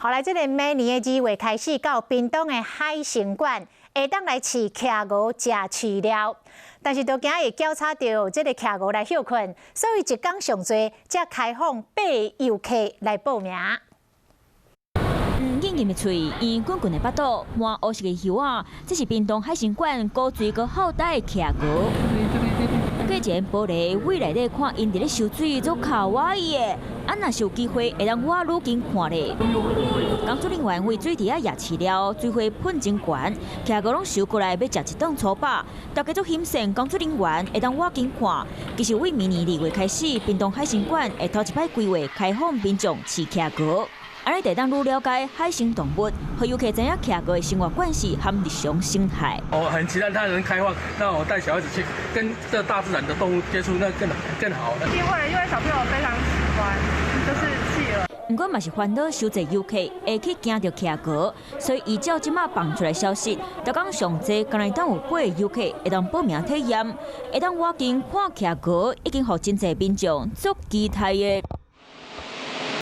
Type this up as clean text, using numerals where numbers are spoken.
后来这个每年的2月开始，到屏东的海参馆会当来饲徛鹅食饲料。但是，都今日调查到这个徛鹅来休困，所以一天上侪才开放8游客来报名。硬硬的嘴，圆滚滚的巴肚，满乌色的鱼啊，这是屏东海参馆高水阁后代的徛鹅。过前玻璃位内底看因伫咧游水，足卡哇伊的。啊，若是有机会会当我愈近看咧。工作人员为水池啊压饲料，水花喷真悬，徛鹅拢游过来要食一顿粗饱。大家足欣赏工作人员会当我近看。其实为明年2月开始，屏东海参馆会头一摆规划开放民众饲徛鹅。安尼，得当愈了解海生动物，和游客知影徛鹅的生活关系和日常生态。我很期待它能开放，让我带小孩子去跟这大自然的动物接触，那更好。一定会，因为小朋友非常喜欢，就是企鹅。不过嘛是烦恼收济游客会去惊到徛鹅，所以依照即马放出来消息，逐港上济敢若当有8个游客会当报名体验，会当walk in看徛鹅，已经互真济民众足期待的。